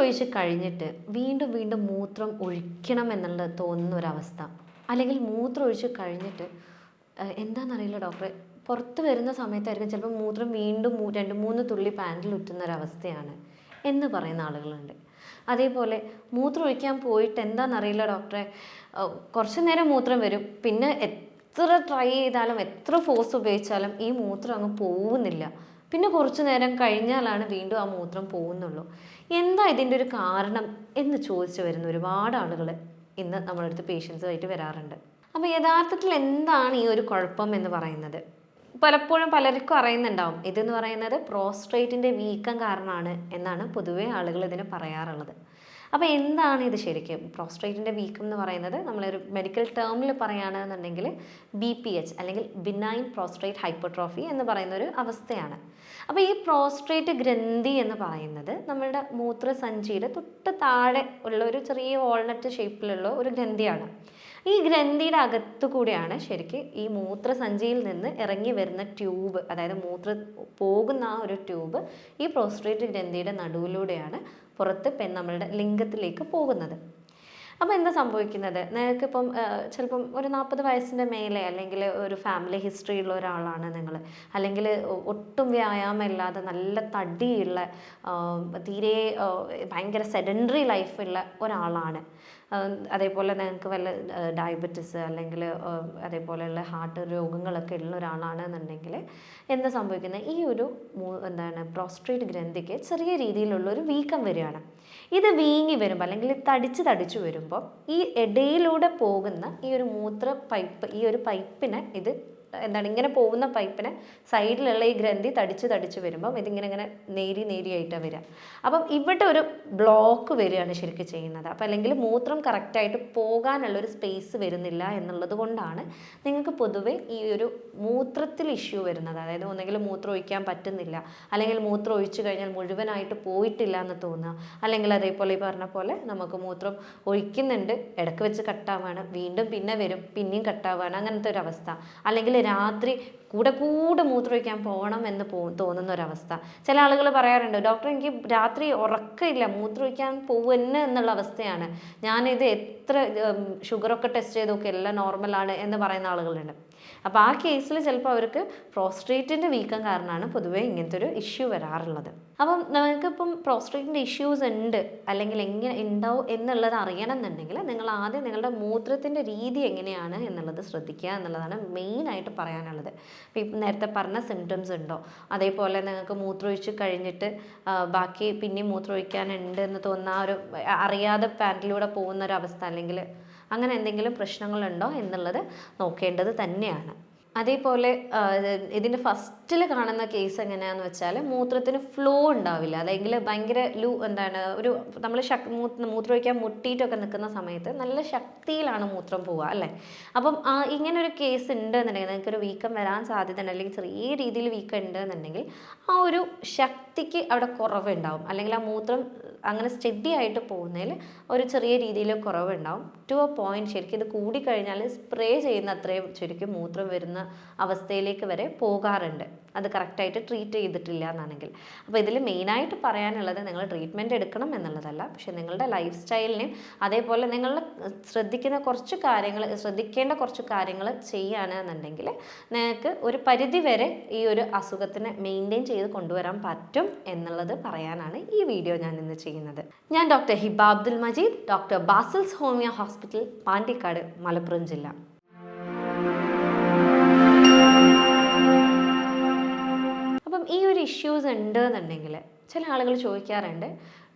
ഒഴിച്ച് കഴിഞ്ഞിട്ട് വീണ്ടും വീണ്ടും മൂത്രം ഒഴിക്കണം എന്നുള്ളത് തോന്നുന്ന ഒരവസ്ഥ, അല്ലെങ്കിൽ മൂത്രം ഒഴിച്ച് കഴിഞ്ഞിട്ട് എന്താണെന്നറിയില്ല ഡോക്ടറെ, പുറത്ത് വരുന്ന സമയത്തായിരിക്കും ചിലപ്പോൾ മൂത്രം വീണ്ടും 2-3 തുള്ളി പാൻറ്റിൽ ഉറ്റുന്ന ഒരവസ്ഥയാണ് എന്ന് പറയുന്ന ആളുകളുണ്ട്. അതേപോലെ മൂത്രം ഒഴിക്കാൻ പോയിട്ട് എന്താണെന്നറിയില്ല ഡോക്ടറെ, കുറച്ച് നേരം മൂത്രം വരും, പിന്നെ എത്ര ട്രൈ ചെയ്താലും എത്ര ഫോഴ്സ് ഉപയോഗിച്ചാലും ഈ മൂത്രം അങ്ങ് പോകുന്നില്ല, പിന്നെ കുറച്ച് നേരം കഴിഞ്ഞാലാണ് വീണ്ടും ആ മൂത്രം പോകുന്നുള്ളൂ. എന്താ ഇതിൻ്റെ ഒരു കാരണം എന്ന് ചോദിച്ചു വരുന്ന ഒരുപാട് ആളുകൾ ഇന്ന് നമ്മളടുത്ത് പേഷ്യൻസുമായിട്ട് വരാറുണ്ട്. അപ്പോൾ യഥാർത്ഥത്തിൽ എന്താണ് ഈ ഒരു കുഴപ്പം എന്ന് പറയുന്നത്? പലപ്പോഴും പലർക്കും അറിയുന്നുണ്ടാവും, ഇതെന്ന് പറയുന്നത് പ്രോസ്ട്രേറ്റിൻ്റെ വീക്കം കാരണമാണ് എന്നാണ് പൊതുവേ ആളുകൾ ഇതിന് പറയാറുള്ളത്. അപ്പോൾ എന്താണ് ഇത് ശരിക്കും? പ്രോസ്ട്രേറ്റിൻ്റെ വീക്കം എന്ന് പറയുന്നത് നമ്മളൊരു മെഡിക്കൽ ടേമിൽ പറയുകയാണെന്നുണ്ടെങ്കിൽ BPH അല്ലെങ്കിൽ ബിനൈൻ പ്രോസ്ട്രേറ്റ് ഹൈപ്പർട്രോഫി എന്ന് പറയുന്ന ഒരു അവസ്ഥയാണ്. അപ്പോൾ ഈ പ്രോസ്ട്രേറ്റ് ഗ്രന്ഥി എന്ന് പറയുന്നത് നമ്മളുടെ മൂത്രസഞ്ചിയുടെ തൊട്ട് താഴെ ഉള്ള ഒരു ചെറിയ വാൾനട്ട് ഷേപ്പിലുള്ള ഒരു ഗ്രന്ഥിയാണ്. ഈ ഗ്രന്ഥിയുടെ അകത്തു കൂടെയാണ് ശരിക്കും ഈ മൂത്രസഞ്ചിയിൽ നിന്ന് ഇറങ്ങി വരുന്ന ട്യൂബ്, അതായത് മൂത്രം പോകുന്ന ആ ഒരു ട്യൂബ് ഈ പ്രോസ്ട്രേറ്റ് ഗ്രന്ഥിയുടെ നടുവിലൂടെയാണ് പുറത്ത് നമ്മളുടെ ലിംഗത്തിലേക്ക് പോകുന്നത്. അപ്പോൾ എന്താ സംഭവിക്കുന്നത്? നിങ്ങൾക്കിപ്പം ചിലപ്പം ഒരു 40 വയസ്സിൻ്റെ മേലെ, അല്ലെങ്കിൽ ഒരു ഫാമിലി ഹിസ്റ്ററി ഉള്ള ഒരാളാണ് നിങ്ങൾ, അല്ലെങ്കിൽ ഒട്ടും വ്യായാമം ഇല്ലാതെ നല്ല തടിയുള്ള തീരെ ഭയങ്കര സെഡൻഡറി ലൈഫുള്ള ഒരാളാണ്, അതേപോലെ നിങ്ങൾക്ക് വല്ല ഡയബറ്റിസ് അല്ലെങ്കിൽ അതേപോലെയുള്ള ഹാർട്ട് രോഗങ്ങളൊക്കെ ഉള്ള ഒരാളാണെന്നുണ്ടെങ്കിൽ എന്താ സംഭവിക്കുന്നത്? ഈ ഒരു പ്രോസ്ട്രേറ്റ് ഗ്രന്ഥിക്ക് ചെറിയ രീതിയിലുള്ള ഒരു വീക്കം വരികയാണ്. ഇത് വീങ്ങി വരുമ്പോൾ അല്ലെങ്കിൽ തടിച്ചു വരുമ്പോൾ ഈ ഇടയിലൂടെ പോകുന്ന ഈ ഒരു മൂത്ര പൈപ്പ്, ഈ ഒരു പൈപ്പിനെ ഇങ്ങനെ പോകുന്ന പൈപ്പിനെ സൈഡിലുള്ള ഈ ഗ്രന്ഥി തടിച്ചു വരുമ്പം ഇതിങ്ങനെ നേരിയായിട്ടാണ് വരിക. അപ്പം ഇവിടെ ഒരു ബ്ലോക്ക് വരികയാണ് ശരിക്കും ചെയ്യുന്നത്. അപ്പം അല്ലെങ്കിൽ മൂത്രം കറക്റ്റായിട്ട് പോകാനുള്ളൊരു സ്പേസ് വരുന്നില്ല എന്നുള്ളത് കൊണ്ടാണ് നിങ്ങൾക്ക് പൊതുവെ ഈ ഒരു മൂത്രത്തിൽ ഇഷ്യൂ വരുന്നത്. അതായത് ഒന്നെങ്കിൽ മൂത്രം ഒഴിക്കാൻ പറ്റുന്നില്ല, അല്ലെങ്കിൽ മൂത്രം ഒഴിച്ചു കഴിഞ്ഞാൽ മുഴുവനായിട്ട് പോയിട്ടില്ല എന്ന് തോന്നുക, അല്ലെങ്കിൽ അതേപോലെ ഈ പറഞ്ഞ പോലെ നമുക്ക് മൂത്രം ഒഴിക്കുന്നുണ്ട്, ഇടയ്ക്ക് വെച്ച് കട്ടാവാണ്, വീണ്ടും പിന്നെ വരും, പിന്നെയും കട്ടാവാണ്, അങ്ങനത്തെ ഒരു അവസ്ഥ, അല്ലെങ്കിൽ രാത്രി കൂടെ മൂത്രമൊഴിക്കാൻ പോകണം എന്ന് തോന്നുന്ന ഒരവസ്ഥ. ചില ആളുകൾ പറയാറുണ്ട്, ഡോക്ടർ എനിക്ക് രാത്രി ഉറക്കമില്ല, മൂത്രമൊഴിക്കാൻ പോകുന്നു എന്നുള്ള അവസ്ഥയാണ്, ഞാനിത് എത്ര ഷുഗറൊക്കെ ടെസ്റ്റ് ചെയ്തൊക്കെ എല്ലാം നോർമലാണ് എന്ന് പറയുന്ന ആളുകളുണ്ട്. അപ്പോൾ ആ കേസിൽ ചിലപ്പോൾ അവർക്ക് പ്രോസ്ട്രേറ്റിൻ്റെ വീക്കം കാരണമാണ് പൊതുവേ ഇങ്ങനത്തെ ഒരു ഇഷ്യൂ വരാറുള്ളത്. അപ്പം നമുക്കിപ്പം പ്രോസ്ട്രേറ്റിൻ്റെ ഇഷ്യൂസ് ഉണ്ട് അല്ലെങ്കിൽ എങ്ങനെ ഉണ്ടാവും എന്നുള്ളത് അറിയണം എന്നുണ്ടെങ്കിൽ നിങ്ങൾ ആദ്യം നിങ്ങളുടെ മൂത്രത്തിൻ്റെ രീതി എങ്ങനെയാണ് എന്നുള്ളത് ശ്രദ്ധിക്കുക എന്നുള്ളതാണ് മെയിനായിട്ട് പറയാനുള്ളത്. അപ്പോൾ ഇപ്പം നേരത്തെ പറഞ്ഞ സിംറ്റംസ് ഉണ്ടോ, അതേപോലെ നിങ്ങൾക്ക് മൂത്രമൊഴിച്ച് കഴിഞ്ഞിട്ട് ബാക്കി പിന്നെയും മൂത്രമൊഴിക്കാനുണ്ട് എന്ന് തോന്നുന്ന ആ ഒരു അറിയാതെ പാൻറ്റിലൂടെ പോകുന്ന ഒരു അവസ്ഥ, അല്ലെങ്കിൽ അങ്ങനെ എന്തെങ്കിലും പ്രശ്നങ്ങളുണ്ടോ എന്നുള്ളത് നോക്കേണ്ടത് തന്നെയാണ്. അതേപോലെ ഇതിൻ്റെ ഫസ്റ്റിൽ കാണുന്ന കേസ് എങ്ങനെയാണെന്ന് വെച്ചാൽ മൂത്രത്തിന് ഫ്ലോ ഉണ്ടാവില്ല, അല്ലെങ്കിൽ ഭയങ്കര ഒരു നമ്മൾ മൂത്രമൊഴിക്കാൻ മുട്ടിയിട്ടൊക്കെ നിൽക്കുന്ന സമയത്ത് നല്ല ശക്തിയിലാണ് മൂത്രം പോവുക അല്ലേ. അപ്പം ഇങ്ങനൊരു കേസ് ഉണ്ടെന്നുണ്ടെങ്കിൽ നിങ്ങൾക്കൊരു വീക്കം വരാൻ സാധ്യതയുണ്ട്, അല്ലെങ്കിൽ ചെറിയ രീതിയിൽ വീക്കം ഉണ്ടെന്നുണ്ടെങ്കിൽ ആ ഒരു ശക്തിക്ക് അവിടെ കുറവുണ്ടാവും, അല്ലെങ്കിൽ ആ മൂത്രം അങ്ങനെ സ്റ്റഡി ആയിട്ട് പോകുന്നതിൽ ഒരു ചെറിയ രീതിയിൽ കുറവുണ്ടാവും. ടു എ പോയിന്റ് ശരിക്കും ഇത് കൂടിക്കഴിഞ്ഞാൽ സ്പ്രേ ചെയ്യുന്ന അത്രയും ശരിക്കും മൂത്രം വരുന്ന അവസ്ഥയിലേക്ക് വരെ പോകാറുണ്ട്, അത് കറക്റ്റായിട്ട് ട്രീറ്റ് ചെയ്തിട്ടില്ല എന്നാണെങ്കിൽ. അപ്പോൾ ഇതിൽ മെയിനായിട്ട് പറയാനുള്ളത് നിങ്ങൾ ട്രീറ്റ്മെൻറ്റ് എടുക്കണം എന്നുള്ളതല്ല, പക്ഷേ നിങ്ങളുടെ ലൈഫ് സ്റ്റൈലിനെയും അതേപോലെ നിങ്ങൾ ശ്രദ്ധിക്കേണ്ട കുറച്ച് കാര്യങ്ങൾ ചെയ്യുകയാണെന്നുണ്ടെങ്കിൽ നിങ്ങൾക്ക് ഒരു പരിധി വരെ ഈ ഒരു അസുഖത്തിനെ മെയിൻറ്റെയിൻ ചെയ്ത് കൊണ്ടുവരാൻ പറ്റും എന്നുള്ളത് പറയാനാണ് ഈ വീഡിയോ ഞാൻ ഇന്ന് ചെയ്യുന്നത്. ഞാൻ doctor Hiba Abdul Majeed, doctor Basil's homeo hospital, Pandikkad, Malappuram ജില്ല. അപ്പം ഈ ഒരു ഇഷ്യൂസ് ഉണ്ട് എന്നുണ്ടെങ്കിൽ ചില ആളുകൾ ചോദിക്കാറുണ്ട്,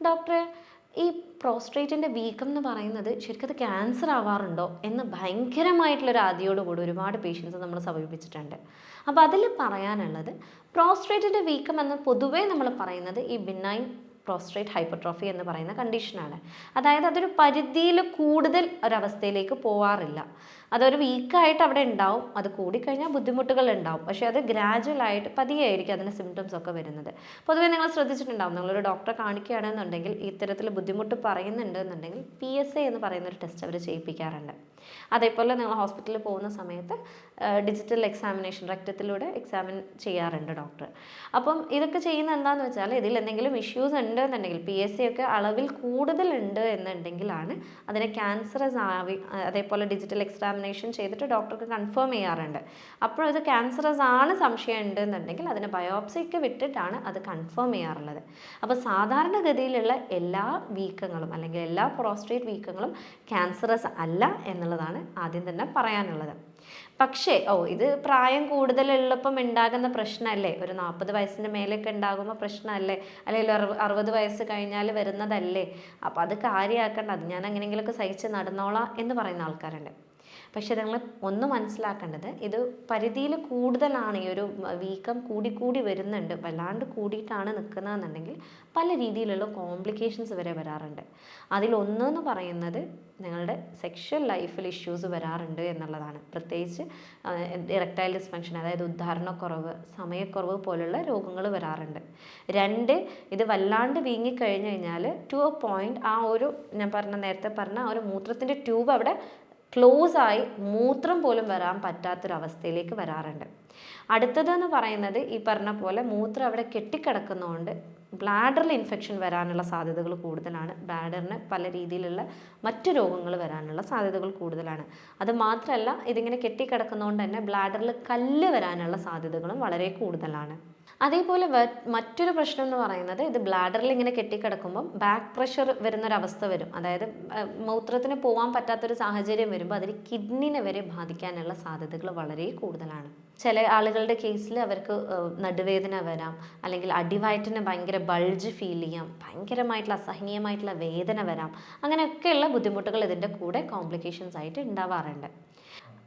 ഡോക്ടറെ ഈ പ്രോസ്ട്രേറ്റിൻ്റെ വീക്കം എന്ന് പറയുന്നത് ശരിക്കും അത് ക്യാൻസർ ആവാറുണ്ടോ എന്ന് ഭയങ്കരമായിട്ടുള്ളൊരു ആദിയോടുകൂടി ഒരുപാട് പേഷ്യൻസ് നമ്മൾ സമീപിച്ചിട്ടുണ്ട്. അപ്പോൾ അതിൽ പറയാനുള്ളത്, പ്രോസ്ട്രേറ്റിൻ്റെ വീക്കം എന്ന് പൊതുവേ നമ്മൾ പറയുന്നത് ഈ ബിനൈൻ പ്രോസ്ട്രേറ്റ് ഹൈപ്പർട്രോഫി എന്ന് പറയുന്ന കണ്ടീഷനാണ്. അതായത് അതൊരു പരിധിയിൽ കൂടുതൽ ഒരവസ്ഥയിലേക്ക് പോവാറില്ല, അതൊരു വീക്കായിട്ട് അവിടെ ഉണ്ടാവും, അത് കൂടിക്കഴിഞ്ഞാൽ ബുദ്ധിമുട്ടുകൾ ഉണ്ടാവും, പക്ഷേ അത് ഗ്രാജുവലായിട്ട് പതിയായിരിക്കും അതിന് സിംറ്റംസ് ഒക്കെ വരുന്നത്. പൊതുവേ നിങ്ങൾ ശ്രദ്ധിച്ചിട്ടുണ്ടാവും, നിങ്ങളൊരു ഡോക്ടറെ കാണിക്കുകയാണെന്നുണ്ടെങ്കിൽ ഇത്തരത്തിൽ ബുദ്ധിമുട്ട് പറയുന്നുണ്ട് എന്നുണ്ടെങ്കിൽ PSA എന്ന് പറയുന്നൊരു ടെസ്റ്റ് അവർ ചെയ്യിപ്പിക്കാറുണ്ട്. അതേപോലെ നിങ്ങൾ ഹോസ്പിറ്റലിൽ പോകുന്ന സമയത്ത് ഡിജിറ്റൽ എക്സാമിനേഷൻ രക്തത്തിലൂടെ എക്സാമിൻ ചെയ്യാറുണ്ട് ഡോക്ടർ. അപ്പം ഇതൊക്കെ ചെയ്യുന്ന എന്താണെന്ന് വെച്ചാൽ ഇതിൽ എന്തെങ്കിലും ഇഷ്യൂസ് ഉണ്ട് എന്നുണ്ടെങ്കിൽ PSA ഒക്കെ അളവിൽ കൂടുതലുണ്ട് എന്നുണ്ടെങ്കിലാണ് അതിനെ ക്യാൻസറസ് ആവി, അതേപോലെ ഡിജിറ്റൽ എക്സാമിനേഷൻ ചെയ്തിട്ട് ഡോക്ടർക്ക് കൺഫേം ചെയ്യാറുണ്ട്. അപ്പോൾ ഇത് ക്യാൻസറസ് ആണ് സംശയം ഉണ്ട് എന്നുണ്ടെങ്കിൽ അതിനെ ബയോപ്സിക്ക് വിട്ടിട്ടാണ് അത് കൺഫേം ചെയ്യാറുള്ളത്. അപ്പോൾ സാധാരണഗതിയിലുള്ള എല്ലാ വീക്കങ്ങളും അല്ലെങ്കിൽ എല്ലാ പ്രോസ്റ്റേറ്റ് വീക്കങ്ങളും ക്യാൻസറസ് അല്ല എന്നുള്ളതാണ് ആദ്യം തന്നെ പറയാനുള്ളത്. പക്ഷേ ഇത് പ്രായം കൂടുതലുള്ളപ്പം ഉണ്ടാകുന്ന പ്രശ്നമല്ലേ, ഒരു 40 വയസ്സിൻ്റെ മേലെയൊക്കെ ഉണ്ടാകുമ്പോൾ പ്രശ്നമല്ലേ, അല്ലെങ്കിൽ 60 വയസ്സ് കഴിഞ്ഞാൽ വരുന്നതല്ലേ, അപ്പോൾ അത് കാര്യമാക്കേണ്ട, അത് ഞാൻ എങ്ങനെയെങ്കിലുമൊക്കെ സഹിച്ച് നടന്നോളാം എന്ന് പറയുന്ന ആൾക്കാരുണ്ട്. പക്ഷേ നിങ്ങൾ ഒന്ന് മനസ്സിലാക്കേണ്ടത്, ഇത് പരിധിയിൽ കൂടുതലാണ്, ഈ ഒരു വീക്കം കൂടി വരുന്നുണ്ട്, വല്ലാണ്ട് കൂടിയിട്ടാണ് നിൽക്കുന്നതെന്നുണ്ടെങ്കിൽ പല രീതിയിലുള്ള കോംപ്ലിക്കേഷൻസ് വരെ വരാറുണ്ട്. അതിലൊന്നെന്ന് പറയുന്നത് നിങ്ങളുടെ സെക്ഷൽ ലൈഫിൽ ഇഷ്യൂസ് വരാറുണ്ട് എന്നുള്ളതാണ്. പ്രത്യേകിച്ച് ഇറക്ടൈൽ ഡിസ്ഫങ്ഷൻ, അതായത് ഉദ്ധാരണക്കുറവ്, സമയക്കുറവ് പോലുള്ള രോഗങ്ങൾ വരാറുണ്ട്. 2, ഇത് വല്ലാണ്ട് വീങ്ങിക്കഴിഞ്ഞ് കഴിഞ്ഞാൽ ടു എ പോയിന്റ് ആ ഒരു ഞാൻ നേരത്തെ പറഞ്ഞ ആ ഒരു മൂത്രത്തിൻ്റെ ട്യൂബ് അവിടെ ക്ലോസ് ആയി മൂത്രം പോലും വരാൻ പറ്റാത്തൊരവസ്ഥയിലേക്ക് വരാറുണ്ട്. അടുത്തതെന്ന് പറയുന്നത് ഈ പറഞ്ഞ പോലെ മൂത്രം അവിടെ കെട്ടിക്കിടക്കുന്നതുകൊണ്ട് ബ്ലാഡറിൽ ഇൻഫെക്ഷൻ വരാനുള്ള സാധ്യതകൾ കൂടുതലാണ്. ബ്ലാഡറിന് പല രീതിയിലുള്ള മറ്റു രോഗങ്ങൾ വരാനുള്ള സാധ്യതകൾ കൂടുതലാണ്. അത് മാത്രമല്ല, ഇതിങ്ങനെ കെട്ടിക്കിടക്കുന്നതുകൊണ്ട് തന്നെ ബ്ലാഡറിൽ കല്ല് വരാനുള്ള സാധ്യതകളും വളരെ കൂടുതലാണ്. അതേപോലെ മറ്റൊരു പ്രശ്നം എന്ന് പറയുന്നത്, ഇത് ബ്ലാഡറിൽ ഇങ്ങനെ കെട്ടിക്കിടക്കുമ്പം ബാക്ക് പ്രഷർ വരുന്നൊരവസ്ഥ വരും. അതായത് മൂത്രത്തിന് പോകാൻ പറ്റാത്തൊരു സാഹചര്യം വരുമ്പോൾ അതിന് കിഡ്നിനെ വരെ ബാധിക്കാനുള്ള സാധ്യതകൾ വളരെ കൂടുതലാണ്. ചില ആളുകളുടെ കേസിൽ അവർക്ക് നടുവേദന വരാം, അല്ലെങ്കിൽ അടിവയറ്റിന് ഭയങ്കര ബൾജ് ഫീൽ ചെയ്യാം, ഭയങ്കരമായിട്ടുള്ള അസഹനീയമായിട്ടുള്ള വേദന വരാം. അങ്ങനെയൊക്കെയുള്ള ബുദ്ധിമുട്ടുകൾ ഇതിൻ്റെ കൂടെ കോംപ്ലിക്കേഷൻസ് ആയിട്ട് ഉണ്ടാവാറുണ്ട്.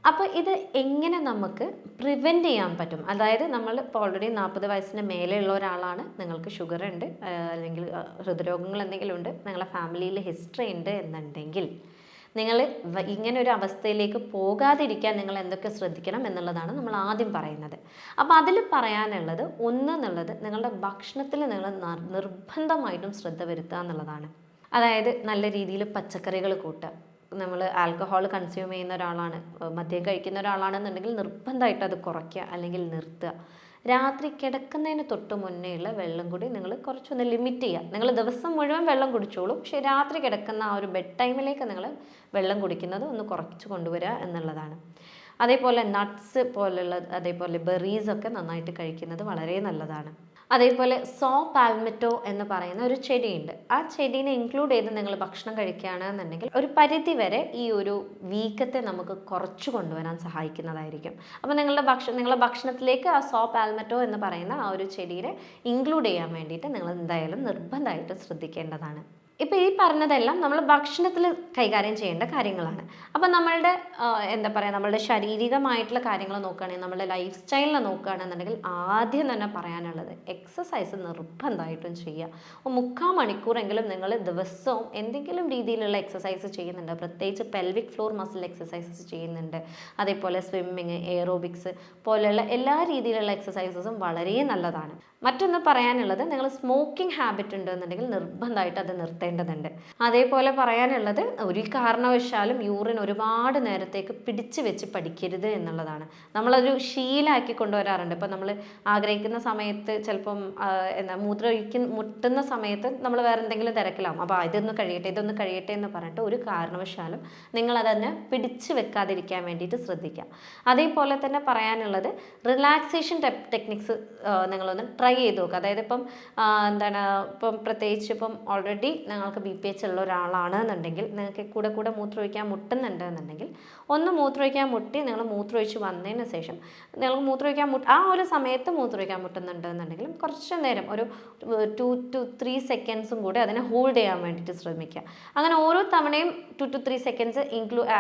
അപ്പോൾ ഇത് എങ്ങനെ നമുക്ക് പ്രിവെൻറ്റ് ചെയ്യാൻ പറ്റും? അതായത് നമ്മൾ ഇപ്പോൾ ഓൾറെഡി 40 വയസ്സിന് മേലെയുള്ള ഒരാളാണ്, നിങ്ങൾക്ക് ഷുഗർ ഉണ്ട്, അല്ലെങ്കിൽ ഹൃദ്രോഗങ്ങൾ എന്തെങ്കിലും ഉണ്ട്, നിങ്ങളുടെ ഫാമിലിയിൽ ഹിസ്റ്ററി ഉണ്ട് എന്നുണ്ടെങ്കിൽ നിങ്ങൾ ഇങ്ങനെ ഒരു അവസ്ഥയിലേക്ക് പോകാതിരിക്കാൻ നിങ്ങൾ എന്തൊക്കെ ശ്രദ്ധിക്കണം എന്നുള്ളതാണ് നമ്മൾ ആദ്യം പറയുന്നത്. അപ്പോൾ അതിൽ പറയാനുള്ളത് എന്നുള്ളത് നിങ്ങളുടെ ഭക്ഷണത്തിൽ നിങ്ങൾ നിർബന്ധമായിട്ടും ശ്രദ്ധ വരുത്തുക എന്നുള്ളതാണ്. അതായത് നല്ല രീതിയിൽ പച്ചക്കറികൾ കൂട്ടുക. നമ്മൾ ആൽക്കഹോൾ കൺസ്യൂം ചെയ്യുന്ന ഒരാളാണ്, മദ്യം കഴിക്കുന്ന ഒരാളാണെന്നുണ്ടെങ്കിൽ നിർബന്ധമായിട്ട് അത് കുറയ്ക്കുക അല്ലെങ്കിൽ നിർത്തുക. രാത്രി കിടക്കുന്നതിന് തൊട്ട് മുന്നേ ഉള്ള വെള്ളം കൂടി നിങ്ങൾ കുറച്ചൊന്ന് ലിമിറ്റ് ചെയ്യുക. നിങ്ങൾ ദിവസം മുഴുവൻ വെള്ളം കുടിച്ചോളൂ, പക്ഷേ രാത്രി കിടക്കുന്ന ആ ഒരു ബെഡ് ടൈമിലേക്ക് നിങ്ങൾ വെള്ളം കുടിക്കുന്നത് ഒന്ന് കുറച്ച് കൊണ്ടുവരിക എന്നുള്ളതാണ്. അതേപോലെ നട്ട്സ് പോലുള്ള, അതേപോലെ ബെറീസൊക്കെ നന്നായിട്ട് കഴിക്കുന്നത് വളരെ നല്ലതാണ്. അതേപോലെ സോ പാൽമെറ്റോ എന്ന് പറയുന്ന ഒരു ചെടിയുണ്ട്. ആ ചെടീനെ ഇൻക്ലൂഡ് ചെയ്ത് നിങ്ങൾ ഭക്ഷണം കഴിക്കുകയാണെന്നുണ്ടെങ്കിൽ ഒരു പരിധി വരെ ഈ ഒരു വീക്കത്തെ നമുക്ക് കുറച്ച് കൊണ്ടുവരാൻ സഹായിക്കുന്നതായിരിക്കും. അപ്പോൾ നിങ്ങളുടെ ഭക്ഷണത്തിലേക്ക് ആ സോ പാൽമെറ്റോ എന്ന് പറയുന്ന ആ ഒരു ചെടീനെ ഇൻക്ലൂഡ് ചെയ്യാൻ വേണ്ടിയിട്ട് നിങ്ങൾ എന്തായാലും നിർബന്ധമായിട്ട് ശ്രദ്ധിക്കേണ്ടതാണ്. ഇപ്പോൾ ഈ പറഞ്ഞതെല്ലാം നമ്മൾ ഭക്ഷണത്തിൽ കൈകാര്യം ചെയ്യേണ്ട കാര്യങ്ങളാണ്. അപ്പോൾ നമ്മളുടെ നമ്മളുടെ ശാരീരികമായിട്ടുള്ള കാര്യങ്ങൾ നോക്കുകയാണെങ്കിൽ, നമ്മളുടെ ലൈഫ് സ്റ്റൈലിൽ നോക്കുകയാണെന്നുണ്ടെങ്കിൽ ആദ്യം തന്നെ പറയാനുള്ളത് എക്സസൈസ് നിർബന്ധമായിട്ടും ചെയ്യുക. 3/4 മണിക്കൂറെങ്കിലും നിങ്ങൾ ദിവസവും എന്തെങ്കിലും രീതിയിലുള്ള എക്സസൈസ് ചെയ്യുന്നുണ്ട്. പ്രത്യേകിച്ച് പെൽവിക് ഫ്ലോർ മസിൽ എക്സസൈസസ് ചെയ്യുന്നുണ്ട്. അതേപോലെ സ്വിമ്മിങ്, എയറോബിക്സ് പോലെയുള്ള എല്ലാ രീതിയിലുള്ള എക്സസൈസസും വളരെ നല്ലതാണ്. മറ്റൊന്ന് പറയാനുള്ളത്, നിങ്ങൾ സ്മോക്കിംഗ് ഹാബിറ്റ് ഉണ്ടെന്നുണ്ടെങ്കിൽ നിർബന്ധമായിട്ട് അത് നിർത്തേണ്ടതുണ്ട്. അതേപോലെ പറയാനുള്ളത്, ഒരു കാരണവശാലും യൂറിൻ ഒരുപാട് നേരത്തേക്ക് പിടിച്ചു വെച്ച് പഠിക്കരുത് എന്നുള്ളതാണ്. നമ്മളൊരു ശീലമാക്കി കൊണ്ടുവരാറുണ്ട്. ഇപ്പം നമ്മൾ ആഗ്രഹിക്കുന്ന സമയത്ത് ചിലപ്പം മുട്ടുന്ന സമയത്ത് നമ്മൾ വേറെ എന്തെങ്കിലും തിരക്കിലാവും. അപ്പോൾ ഇതൊന്ന് കഴിയട്ടെ എന്ന് പറഞ്ഞിട്ട് ഒരു കാരണവശാലും നിങ്ങളതന്നെ പിടിച്ചു വെക്കാതിരിക്കാൻ വേണ്ടിയിട്ട് ശ്രദ്ധിക്കുക. അതേപോലെ തന്നെ പറയാനുള്ളത്, റിലാക്സേഷൻ ടെക്നിക്സ് നിങ്ങളൊന്ന് ട്രൈ ചെയ്ത് നോക്കുക. അതായത് ഇപ്പം പ്രത്യേകിച്ച് ഇപ്പം ഓൾറെഡി നിങ്ങൾക്ക് BPH ഉള്ള ഒരാളാണ് എന്നുണ്ടെങ്കിൽ, നിങ്ങൾക്ക് കൂടെ മൂത്രമൊഴിക്കാൻ മുട്ടുന്നുണ്ട് എന്നുണ്ടെങ്കിൽ, ഒന്ന് മൂത്രമൊഴിക്കാൻ മുട്ടി നിങ്ങൾ മൂത്രമൊഴിച്ച് വന്നതിന് ശേഷം നിങ്ങൾക്ക് ആ ഒരു സമയത്ത് മൂത്രമൊഴിക്കാൻ മുട്ടുന്നുണ്ട് എന്നുണ്ടെങ്കിലും കുറച്ച് നേരം ഒരു 2 to 3 സെക്കൻഡ്സും കൂടി അതിനെ ഹോൾഡ് ചെയ്യാൻ വേണ്ടിയിട്ട് ശ്രമിക്കുക. അങ്ങനെ ഓരോ തവണയും 2 to 3 സെക്കൻഡ്സ്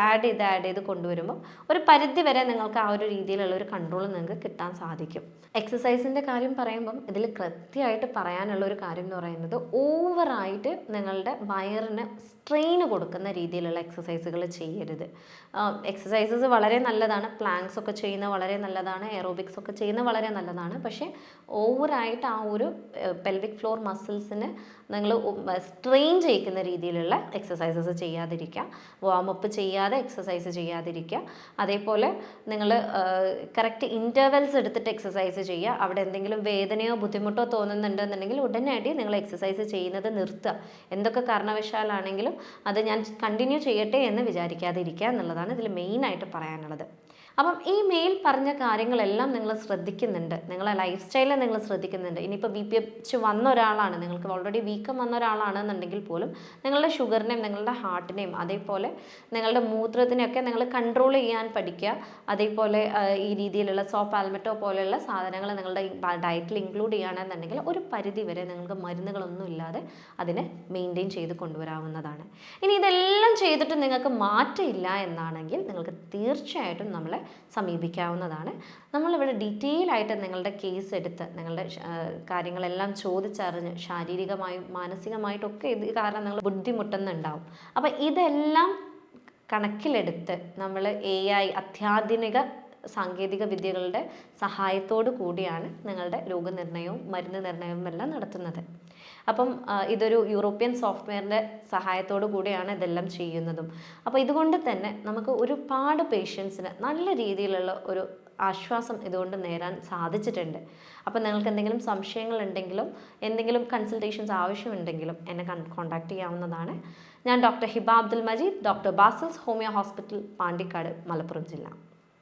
ആഡ് ചെയ്ത് കൊണ്ടുവരുമ്പോൾ ഒരു പരിധി വരെ നിങ്ങൾക്ക് ആ ഒരു രീതിയിലുള്ള ഒരു കൺട്രോൾ നിങ്ങൾക്ക് കിട്ടാൻ സാധിക്കും. എക്സസൈസിൻ്റെ കാര്യം പറയുമ്പം ഇതിൽ കൃത്യമായിട്ട് പറയാനുള്ള ഒരു കാര്യം എന്ന് പറയുന്നത്, ഓവറായിട്ട് നിങ്ങളുടെ വയറിന് സ്ട്രെയിൻ കൊടുക്കുന്ന രീതിയിലുള്ള എക്സസൈസുകൾ ചെയ്യരുത്. എക്സസൈസസ് വളരെ നല്ലതാണ്, പ്ലാങ്ക്സ് ഒക്കെ ചെയ്യുന്നത് വളരെ നല്ലതാണ്, എയറോബിക്സ് ഒക്കെ ചെയ്യുന്നത് വളരെ നല്ലതാണ്. പക്ഷേ ഓവറായിട്ട് ആ ഒരു പെൽവിക് ഫ്ലോർ മസിൽസിന് നിങ്ങൾ സ്ട്രെയിൻ ചെയ്യിക്കുന്ന രീതിയിലുള്ള എക്സസൈസസ് ചെയ്യാതിരിക്കുക, വാമപ്പ് ചെയ്യാതെ എക്സസൈസ് ചെയ്യാതിരിക്കുക. അതേപോലെ നിങ്ങൾ കറക്റ്റ് ഇൻ്റർവെൽസ് എടുത്തിട്ട് എക്സസൈസ് ചെയ്യുക. അവിടെ എന്തെങ്കിലും വേദനയോ ബുദ്ധിമുട്ടോ തോന്നുന്നുണ്ടെന്നുണ്ടെങ്കിൽ ഉടനടി നിങ്ങൾ എക്സസൈസ് ചെയ്യുന്നത് നിർത്തുക. എന്തൊക്കെ കാരണവശാലാണെങ്കിലും അത് ഞാൻ കണ്ടിന്യൂ ചെയ്യട്ടെ എന്ന് വിചാരിക്കാതിരിക്കുക എന്നുള്ളതാണ് ഇതിൽ മെയിനായിട്ട് പറയാനുള്ളത്. അപ്പം ഈ മെയിൽ പറഞ്ഞ കാര്യങ്ങളെല്ലാം നിങ്ങൾ ശ്രദ്ധിക്കുന്നുണ്ട്, നിങ്ങളെ ലൈഫ് സ്റ്റൈലിൽ നിങ്ങൾ ശ്രദ്ധിക്കുന്നുണ്ട്. ഇനിയിപ്പോൾ BPH വന്ന ഒരാളാണ്, നിങ്ങൾക്ക് ഓൾറെഡി വീക്കം വന്ന ഒരാളാണെന്നുണ്ടെങ്കിൽ പോലും നിങ്ങളുടെ ഷുഗറിനെയും നിങ്ങളുടെ ഹാർട്ടിനെയും അതേപോലെ നിങ്ങളുടെ മൂത്രത്തിനെയൊക്കെ നിങ്ങൾ കൺട്രോൾ ചെയ്യാൻ പഠിക്കുക. അതേപോലെ ഈ രീതിയിലുള്ള പാൽമെറ്റോ പോലെയുള്ള സാധനങ്ങൾ നിങ്ങളുടെ ഡയറ്റിൽ ഇൻക്ലൂഡ് ചെയ്യുകയാണെന്നുണ്ടെങ്കിൽ ഒരു പരിധി വരെ നിങ്ങൾക്ക് മരുന്നുകളൊന്നും ഇല്ലാതെ അതിനെ മെയിൻറ്റെയിൻ ചെയ്ത് കൊണ്ടുവരാവുന്നതാണ്. ഇനി ഇതെല്ലാം ചെയ്തിട്ട് നിങ്ങൾക്ക് മാറ്റമില്ല എന്നാണെങ്കിൽ നിങ്ങൾക്ക് തീർച്ചയായിട്ടും നമ്മളെ സമീപിക്കാവുന്നതാണ്. നമ്മളിവിടെ ഡീറ്റെയിൽ ആയിട്ട് നിങ്ങളുടെ കേസ് എടുത്ത് നിങ്ങളുടെ കാര്യങ്ങളെല്ലാം ചോദിച്ചറിഞ്ഞ് ശാരീരികമായും മാനസികമായിട്ടൊക്കെ ഇത് കാരണം നിങ്ങൾ ബുദ്ധിമുട്ടുന്നുണ്ടാവും. അപ്പം ഇതെല്ലാം കണക്കിലെടുത്ത് നമ്മൾ AI അത്യാധുനിക സാങ്കേതിക വിദ്യകളുടെ സഹായത്തോടു കൂടിയാണ് നിങ്ങളുടെ രോഗനിർണയവും മരുന്ന് നിർണയവും എല്ലാം നടത്തുന്നത്. അപ്പം ഇതൊരു യൂറോപ്യൻ സോഫ്റ്റ്വെയറിൻ്റെ സഹായത്തോടു കൂടിയാണ് ഇതെല്ലാം ചെയ്യുന്നതും. അപ്പോൾ ഇതുകൊണ്ട് തന്നെ നമുക്ക് ഒരുപാട് പേഷ്യൻസിന് നല്ല രീതിയിലുള്ള ഒരു ആശ്വാസം ഇതുകൊണ്ട് നേടാൻ സാധിച്ചിട്ടുണ്ട്. അപ്പോൾ നിങ്ങൾക്ക് എന്തെങ്കിലും സംശയങ്ങളുണ്ടെങ്കിലും എന്തെങ്കിലും കൺസൾട്ടേഷൻസ് ആവശ്യമുണ്ടെങ്കിലും എന്നെ കോൺടാക്ട് ചെയ്യാവുന്നതാണ്. ഞാൻ doctor Hiba Abdul Majeed, doctor Basil's homeo hospital, Pandikkad, Malappuram ജില്ല.